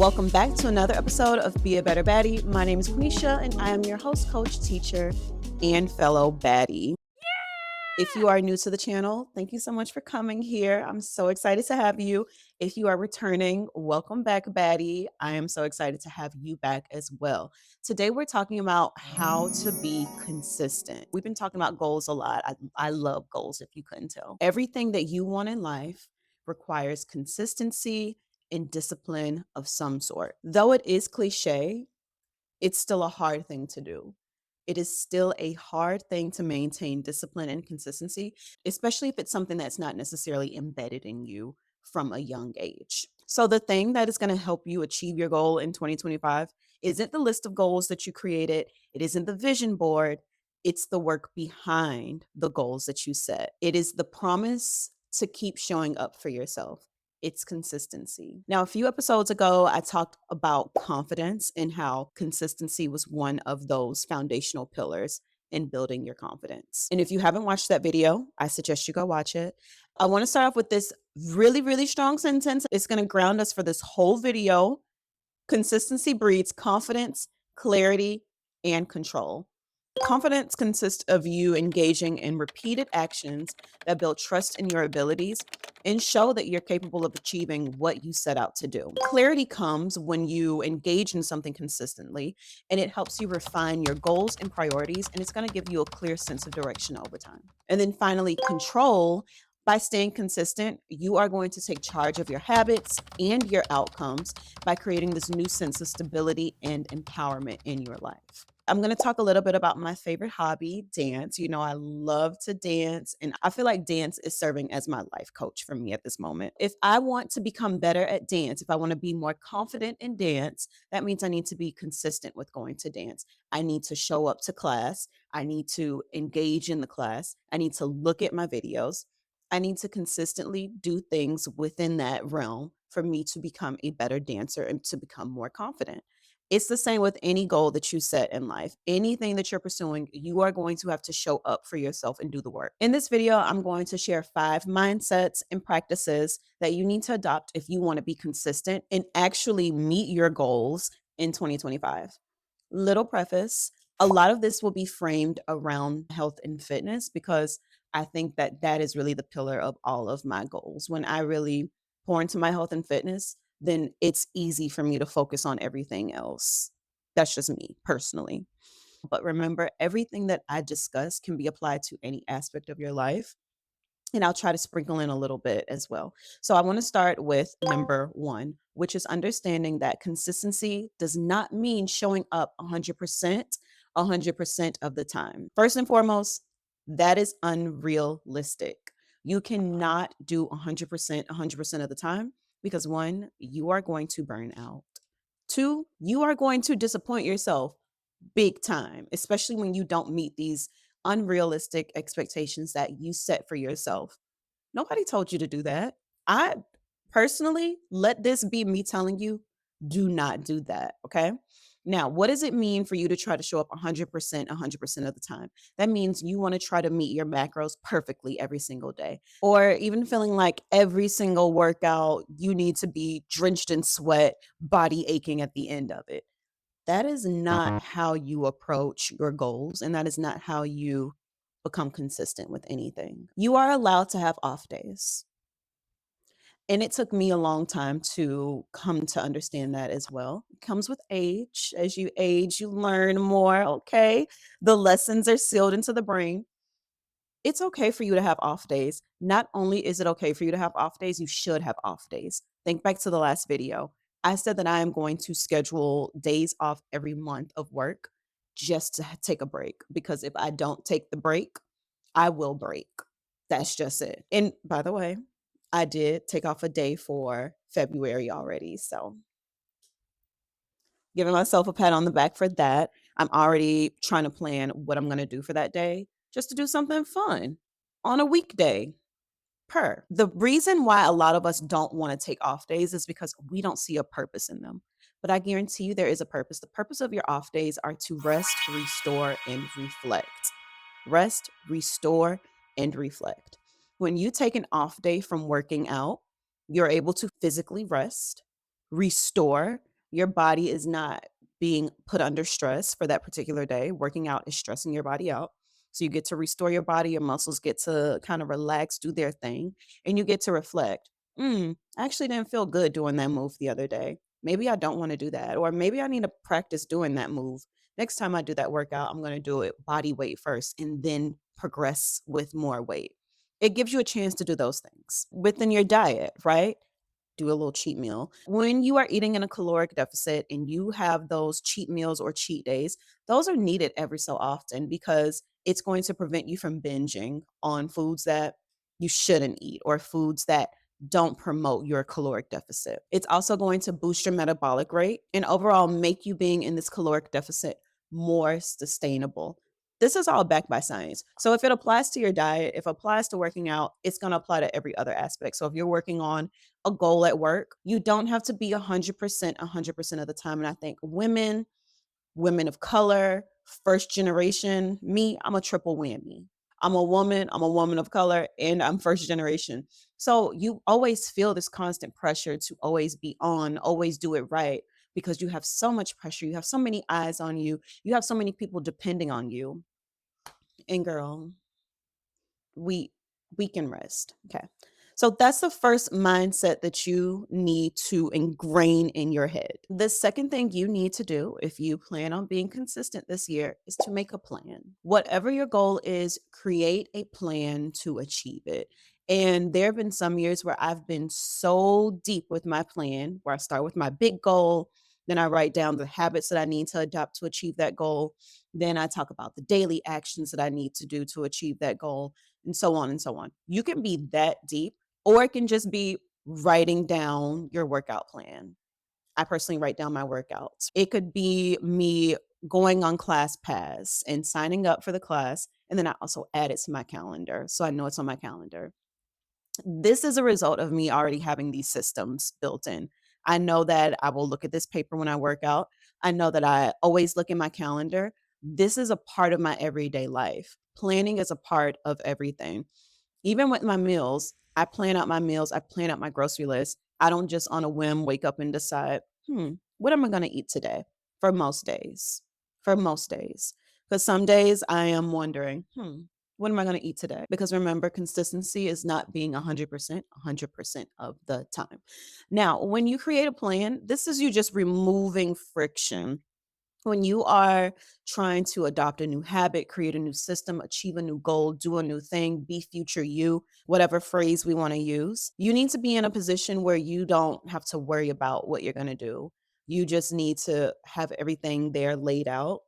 Welcome back to another episode of Be a Better Baddie. My name is Quenisha, and I am your host, coach, teacher, and fellow baddie. If you are new to the channel, thank you so much for coming here. I'm so excited to have you. If you are returning, welcome back, baddie. I am so excited to have you back as well. Today, we're talking about how to be consistent. We've been talking about goals a lot. I love goals, if you couldn't tell. Everything that you want in life requires consistency and discipline of some sort. Though it is cliche, it's still a hard thing to do. It is still a hard thing to maintain discipline and consistency, especially if it's something that's not necessarily embedded in you from a young age. So, the thing that is going to help you achieve your goal in 2025 isn't the list of goals that you created, it isn't the vision board, it's the work behind the goals that you set. It is the promise to keep showing up for yourself. It's consistency. Now, a few episodes ago, I talked about confidence and how consistency was one of those foundational pillars in building your confidence. And if you haven't watched that video, I suggest you go watch it. I want to start off with this really, really strong sentence. It's going to ground us for this whole video. Consistency breeds confidence, clarity, and control. Confidence consists of you engaging in repeated actions that build trust in your abilities and show that you're capable of achieving what you set out to do. Clarity comes when you engage in something consistently, and it helps you refine your goals and priorities, and it's going to give you a clear sense of direction over time. And then finally, control. By staying consistent, you are going to take charge of your habits and your outcomes by creating this new sense of stability and empowerment in your life. I'm going to talk a little bit about my favorite hobby, dance. You know, I love to dance, and I feel like dance is serving as my life coach for me at this moment. If I want to become better at dance, if I want to be more confident in dance, that means I need to be consistent with going to dance. I need to show up to class. I need to engage in the class. I need to look at my videos. I need to consistently do things within that realm for me to become a better dancer and to become more confident. It's the same with any goal that you set in life. Anything that you're pursuing, you are going to have to show up for yourself and do the work. In this video, I'm going to share 5 mindsets and practices that you need to adopt if you want to be consistent and actually meet your goals in 2025. Little preface, a lot of this will be framed around health and fitness because I think that that is really the pillar of all of my goals. When I really pour into my health and fitness, then it's easy for me to focus on everything else. That's just me personally. But remember, everything that I discuss can be applied to any aspect of your life. And I'll try to sprinkle in a little bit as well. So I want to start with number 1, which is understanding that consistency does not mean showing up 100% of the time. First and foremost, that is unrealistic. You cannot do 100% of the time because 1, you are going to burn out. 2, you are going to disappoint yourself big time, especially when you don't meet these unrealistic expectations that you set for yourself. Nobody told you to do that. I personally, let this be me telling you, do not do that. Okay. Now, what does it mean for you to try to show up 100% of the time? That means you want to try to meet your macros perfectly every single day, or even feeling like every single workout, you need to be drenched in sweat, body aching at the end of it. That is not how you approach your goals, and that is not how you become consistent with anything. You are allowed to have off days. And it took me a long time to come to understand that as well. It comes with age. As you age, you learn more, okay? The lessons are sealed into the brain. It's okay for you to have off days. Not only is it okay for you to have off days, you should have off days. Think back to the last video. I said that I am going to schedule days off every month of work just to take a break because if I don't take the break, I will break. That's just it. And by the way, I did take off a day for February already. So giving myself a pat on the back for that. I'm already trying to plan what I'm going to do for that day just to do something fun on a weekday. The reason why a lot of us don't want to take off days is because we don't see a purpose in them. But I guarantee you there is a purpose. The purpose of your off days are to rest, restore, and reflect. Rest, restore, and reflect. When you take an off day from working out, you're able to physically rest, restore, Your body is not being put under stress for that particular day. Working out is stressing your body out. So you get to restore your body, your muscles get to kind of relax, do their thing, and you get to reflect. I actually didn't feel good doing that move the other day. Maybe I don't want to do that. Or maybe I need to practice doing that move. Next time I do that workout, I'm going to do it body weight first and then progress with more weight. It gives you a chance to do those things within your diet, right? Do a little cheat meal. When you are eating in a caloric deficit and you have those cheat meals or cheat days, those are needed every so often because it's going to prevent you from binging on foods that you shouldn't eat or foods that don't promote your caloric deficit. It's also going to boost your metabolic rate and overall make you being in this caloric deficit more sustainable. This is all backed by science. So if it applies to your diet, if it applies to working out, it's going to apply to every other aspect. So if you're working on a goal at work, you don't have to be 100% of the time. And I think women of color, first generation, me, I'm a triple whammy. I'm a woman of color, and I'm first generation. So you always feel this constant pressure to always be on, always do it right, because you have so much pressure. You have so many eyes on you. You have so many people depending on you. And girl, we we can rest. Okay. So that's the first mindset that you need to ingrain in your head. The second thing you need to do if you plan on being consistent this year is to make a plan. Whatever your goal is, create a plan to achieve it. And there have been some years where I've been so deep with my plan, where I start with my big goal, then I write down the habits that I need to adopt to achieve that goal. Then I talk about the daily actions that I need to do to achieve that goal, and so on and so on. You can be that deep, or it can just be writing down your workout plan. I personally write down my workouts. It could be me going on ClassPass and signing up for the class, and then I also add it to my calendar so I know it's on my calendar. This is a result of me already having these systems built in. I know that I will look at this paper when I work out. I know that I always look in my calendar. This is a part of my everyday life. Planning is a part of everything. Even with my meals, I plan out my meals, I plan out my grocery list. I don't just on a whim wake up and decide, what am I going to eat today? For most days. For most days. Because some days I am wondering, what am I going to eat today? Because remember, consistency is not being 100% of the time. Now, when you create a plan, this is you just removing friction when you are trying to adopt a new habit, create a new system, achieve a new goal, do a new thing, be future you, whatever phrase we want to use, you need to be in a position where you don't have to worry about what you're going to do. You just need to have everything there laid out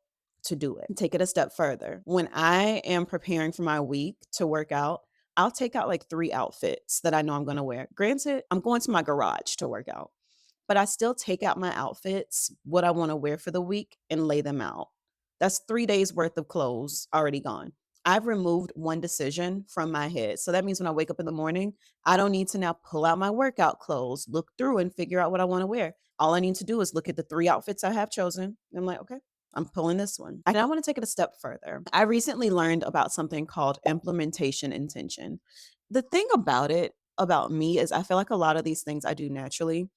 to do it. Take it a step further. When I am preparing for my week to work out, I'll take out like 3 outfits that I know I'm going to wear. Granted, I'm going to my garage to work out, but I still take out my outfits, what I want to wear for the week, and lay them out. That's 3 days worth of clothes already gone. I've removed one decision from my head. So that means when I wake up in the morning, I don't need to now pull out my workout clothes, look through and figure out what I want to wear. All I need to do is look at the 3 outfits I have chosen. I'm like, okay, I'm pulling this one. And I want to take it a step further. I recently learned about something called implementation intention. The thing about it, about me, is I feel like a lot of these things I do naturally.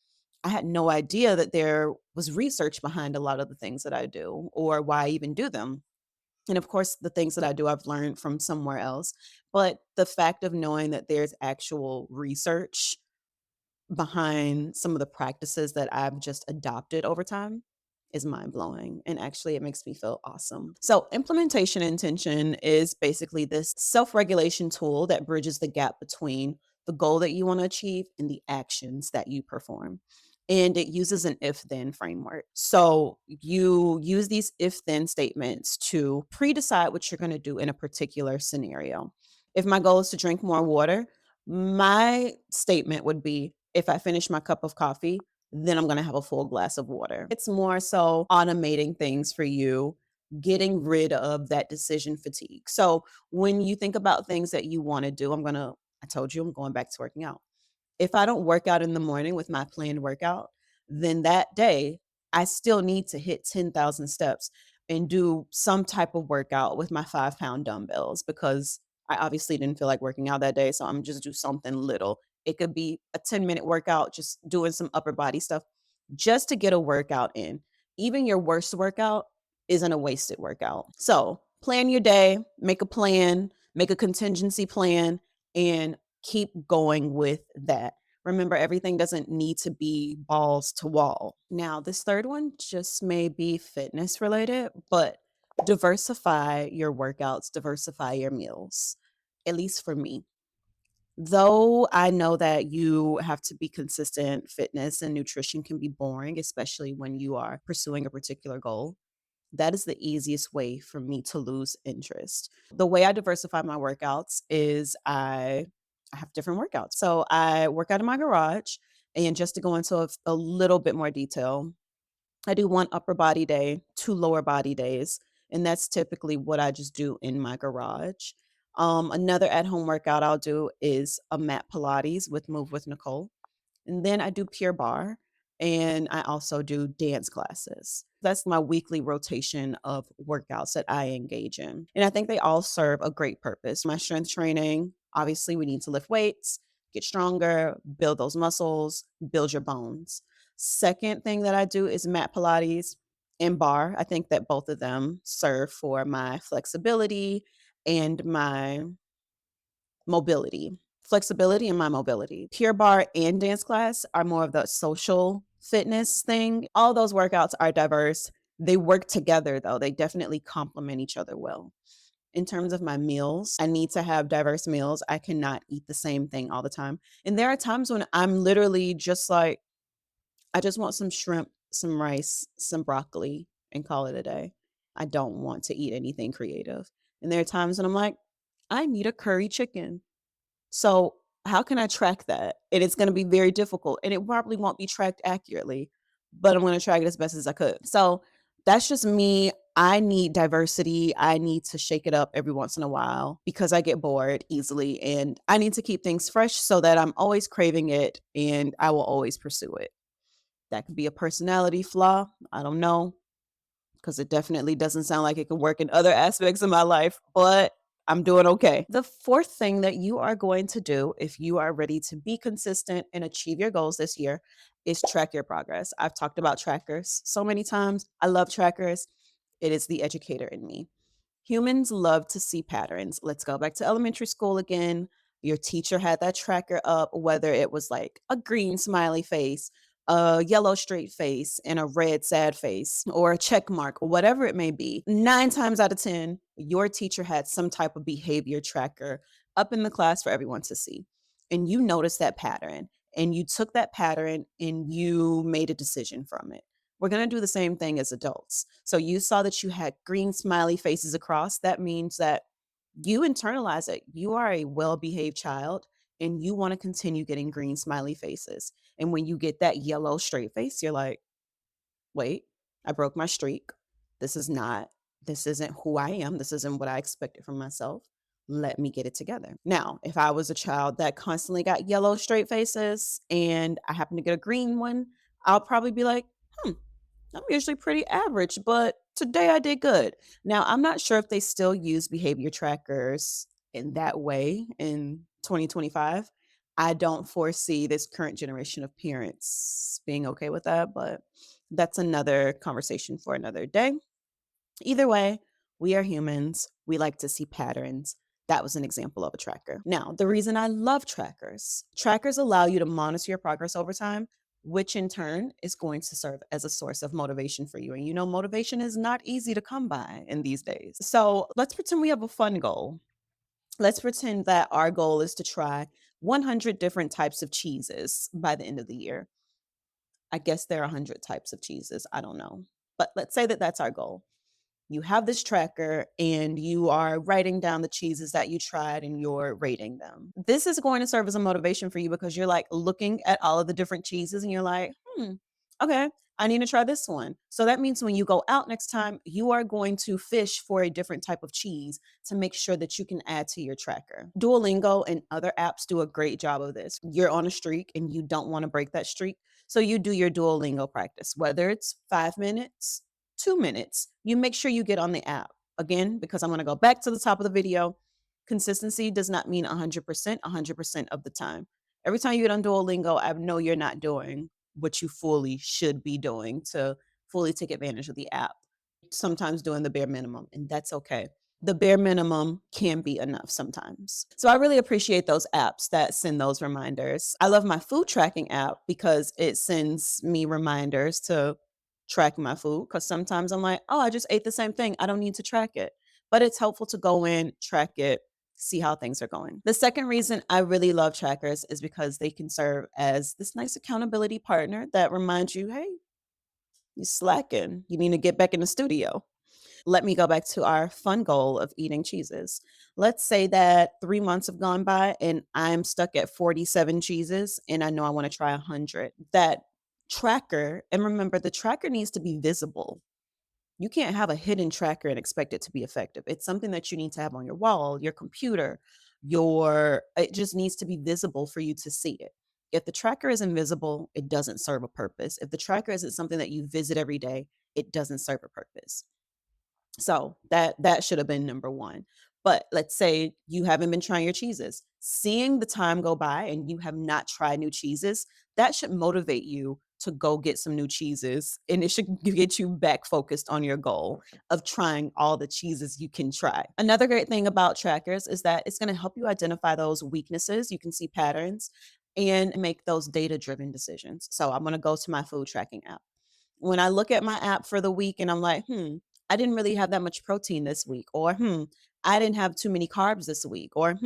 I had no idea that there was research behind a lot of the things that I do or why I even do them. And of course, the things that I do, I've learned from somewhere else. But the fact of knowing that there's actual research behind some of the practices that I've just adopted over time is mind blowing. And actually, it makes me feel awesome. So, implementation intention is basically this self regulation tool that bridges the gap between the goal that you want to achieve and the actions that you perform. And it uses an if then framework. So, you use these if then statements to pre decide what you're going to do in a particular scenario. If my goal is to drink more water, my statement would be if I finish my cup of coffee, then I'm going to have a full glass of water. It's more so automating things for you, getting rid of that decision fatigue. So when you think about things that you want to do, I told you I'm going back to working out. If I don't work out in the morning with my planned workout, then that day I still need to hit 10,000 steps and do some type of workout with my 5 pound dumbbells because I obviously didn't feel like working out that day. So I'm just do something little. It could be a 10-minute workout, just doing some upper body stuff. just to get a workout in. Even your worst workout isn't a wasted workout. So plan your day, make a plan, make a contingency plan, and keep going with that. Remember, everything doesn't need to be balls to wall. Now, this third one just may be fitness related, but diversify your workouts, diversify your meals, at least for me. Though I know that you have to be consistent, fitness and nutrition can be boring, especially when you are pursuing a particular goal. That is the easiest way for me to lose interest. The way I diversify my workouts is I have different workouts. So I work out in my garage. And just to go into a little bit more detail, I do one upper body day, two lower body days, and that's typically what I just do in my garage. Another at home workout I'll do is a mat Pilates with Move with Nicole. And then I do Pure Barre, and I also do dance classes. That's my weekly rotation of workouts that I engage in. And I think they all serve a great purpose. My strength training, obviously, we need to lift weights, get stronger, build those muscles, build your bones. Second thing that I do is mat Pilates and bar. I think that both of them serve for my flexibility and my mobility. Flexibility and my mobility. Pure Barre and dance class are more of the social fitness thing. All those workouts are diverse. They work together though. They definitely complement each other well. In terms of my meals, I need to have diverse meals. I cannot eat the same thing all the time. And there are times when I'm literally just like, I just want some shrimp, some rice, some broccoli, and call it a day. I don't want to eat anything creative. And there are times when I'm like, I need a curry chicken. So, how can I track that? And it's going to be very difficult and it probably won't be tracked accurately, but I'm going to track it as best as I could. So, that's just me. I need diversity. I need to shake it up every once in a while because I get bored easily and I need to keep things fresh so that I'm always craving it and I will always pursue it. That could be a personality flaw. I don't know because it definitely doesn't sound like it could work in other aspects of my life, but I'm doing okay. The fourth thing that you are going to do if you are ready to be consistent and achieve your goals this year is track your progress. I've talked about trackers so many times. I love trackers. It is the educator in me. Humans love to see patterns. Let's go back to elementary school again. Your teacher had that tracker up, whether it was like a green smiley face, a yellow straight face, and a red sad face, or a check mark, whatever it may be. 9 times out of 10, your teacher had some type of behavior tracker up in the class for everyone to see. And you noticed that pattern, and you took that pattern and you made a decision from it. We're going to do the same thing as adults. So you saw that you had green smiley faces across. That means that you internalize it. You are a well behaved child and you want to continue getting green smiley faces. And when you get that yellow straight face, you're like, wait, I broke my streak. This is not, this isn't who I am. This isn't what I expected from myself. Let me get it together. Now, if I was a child that constantly got yellow straight faces and I happen to get a green one, I'll probably be like, hmm, I'm usually pretty average, but today I did good. Now, I'm not sure if they still use behavior trackers in that way in 2025. I don't foresee this current generation of parents being okay with that, but that's another conversation for another day. Either way, we are humans. We like to see patterns. That was an example of a tracker. Now, the reason I love trackers allow you to monitor your progress over time, which in turn is going to serve as a source of motivation for you. And you know, motivation is not easy to come by in these days. So let's pretend we have a fun goal. Let's pretend that our goal is to try 100 different types of cheeses by the end of the year. I guess there are 100 types of cheeses. I don't know. But let's say that that's our goal. You have this tracker and you are writing down the cheeses that you tried and you're rating them. This is going to serve as a motivation for you because you're like looking at all of the different cheeses and you're like, okay, I need to try this one. So that means when you go out next time, you are going to fish for a different type of cheese to make sure that you can add to your tracker. Duolingo and other apps do a great job of this. You're on a streak and you don't want to break that streak. So you do your Duolingo practice, whether it's 5 minutes, 2 minutes, you make sure you get on the app. Again, because I'm going to go back to the top of the video, consistency does not mean 100% of the time. Every time you get on Duolingo, I know you're not doing what you fully should be doing to fully take advantage of the app. Sometimes doing the bare minimum, and that's okay. The bare minimum can be enough sometimes. So I really appreciate those apps that send those reminders. I love my food tracking app because it sends me reminders to track my food, because sometimes I'm like, oh, I just ate the same thing. I don't need to track it. But it's helpful to go in, track it, see how things are going. The second reason I really love trackers is because they can serve as this nice accountability partner that reminds you, hey, you slacking. You need to get back in the studio. Let me go back to our fun goal of eating cheeses. Let's say that 3 months have gone by and I'm stuck at 47 cheeses and I know I want to try 100. That tracker, and remember, the tracker needs to be visible. You can't have a hidden tracker and expect it to be effective. It's something that you need to have on your wall, your computer, it just needs to be visible for you to see it. If the tracker is invisible, it doesn't serve a purpose. If the tracker isn't something that you visit every day, it doesn't serve a purpose. So that should have been number 1. But let's say you haven't been trying your cheeses. Seeing the time go by and you have not tried new cheeses, that should motivate you to go get some new cheeses, and it should get you back focused on your goal of trying all the cheeses you can try. Another great thing about trackers is that it's going to help you identify those weaknesses. You can see patterns and make those data-driven decisions. So I'm going to go to my food tracking app. When I look at my app for the week and I'm like, I didn't really have that much protein this week, or I didn't have too many carbs this week, or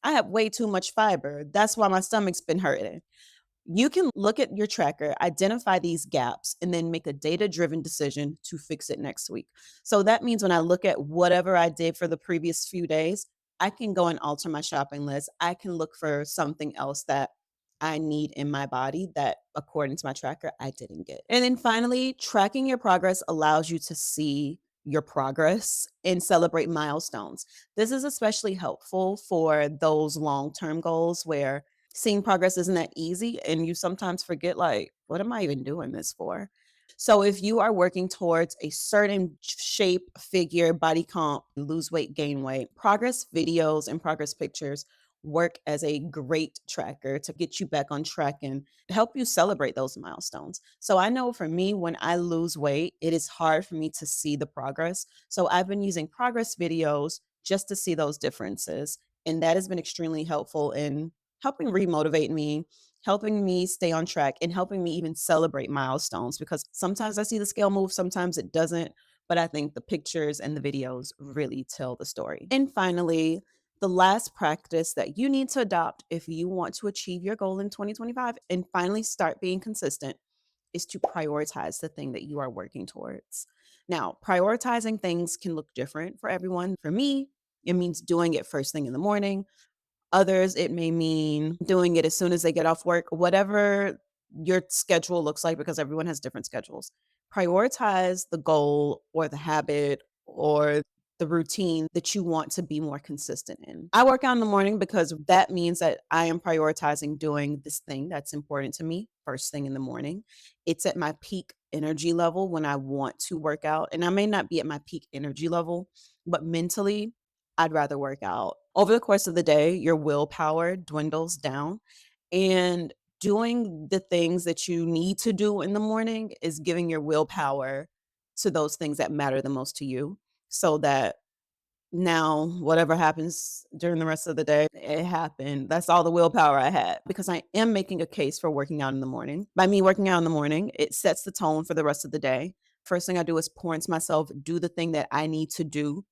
I have way too much fiber. That's why my stomach's been hurting. You can look at your tracker, identify these gaps, and then make a data driven decision to fix it next week. So that means when I look at whatever I did for the previous few days, I can go and alter my shopping list. I can look for something else that I need in my body that, according to my tracker, I didn't get. And then finally, tracking your progress allows you to see your progress and celebrate milestones. This is especially helpful for those long term goals where seeing progress isn't that easy and you sometimes forget, like, what am I even doing this for? So if you are working towards a certain shape, figure, body comp, lose weight, gain weight, progress videos and progress pictures work as a great tracker to get you back on track and help you celebrate those milestones. So I know for me, when I lose weight, it is hard for me to see the progress. So I've been using progress videos just to see those differences. And that has been extremely helpful in helping remotivate me, helping me stay on track, and helping me even celebrate milestones, because sometimes I see the scale move, sometimes it doesn't. But I think the pictures and the videos really tell the story. And finally, the last practice that you need to adopt if you want to achieve your goal in 2025 and finally start being consistent is to prioritize the thing that you are working towards. Now, prioritizing things can look different for everyone. For me, it means doing it first thing in the morning. Others, it may mean doing it as soon as they get off work, whatever your schedule looks like, because everyone has different schedules. Prioritize the goal or the habit or the routine that you want to be more consistent in. I work out in the morning because that means that I am prioritizing doing this thing that's important to me first thing in the morning. It's at my peak energy level when I want to work out. And I may not be at my peak energy level, but mentally, I'd rather work out. Over the course of the day, your willpower dwindles down, and doing the things that you need to do in the morning is giving your willpower to those things that matter the most to you, so that now whatever happens during the rest of the day, it happened. That's all the willpower I had, because I am making a case for working out in the morning. By me working out in the morning, it sets the tone for the rest of the day. First thing I do is pour into myself, do the thing that I need to do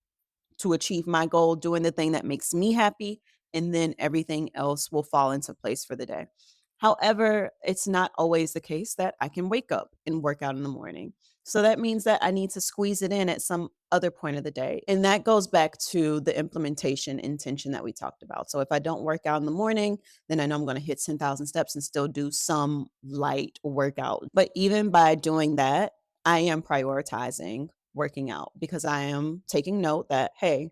to achieve my goal, doing the thing that makes me happy, and then everything else will fall into place for the day. However, it's not always the case that I can wake up and work out in the morning. So that means that I need to squeeze it in at some other point of the day. And that goes back to the implementation intention that we talked about. So if I don't work out in the morning, then I know I'm going to hit 10,000 steps and still do some light workout. But even by doing that, I am prioritizing working out, because I am taking note that, hey,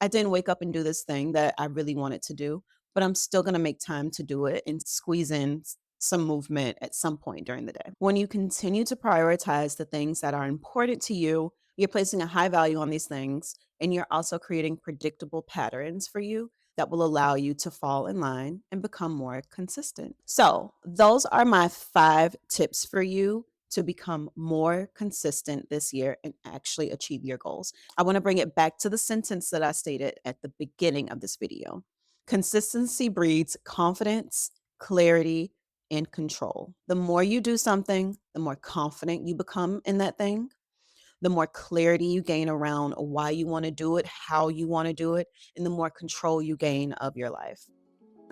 I didn't wake up and do this thing that I really wanted to do, but I'm still going to make time to do it and squeeze in some movement at some point during the day. When you continue to prioritize the things that are important to you, you're placing a high value on these things, and you're also creating predictable patterns for you that will allow you to fall in line and become more consistent. So, those are my 5 tips for you to become more consistent this year and actually achieve your goals. I want to bring it back to the sentence that I stated at the beginning of this video. Consistency breeds confidence, clarity, and control. The more you do something, the more confident you become in that thing, the more clarity you gain around why you want to do it, how you want to do it, and the more control you gain of your life.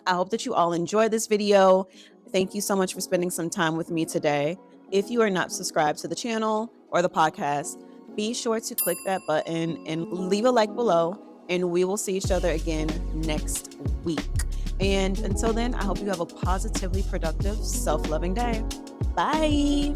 I hope that you all enjoyed this video. Thank you so much for spending some time with me today. If you are not subscribed to the channel or the podcast, be sure to click that button and leave a like below, and we will see each other again next week. And until then, I hope you have a positively productive, self-loving day. Bye.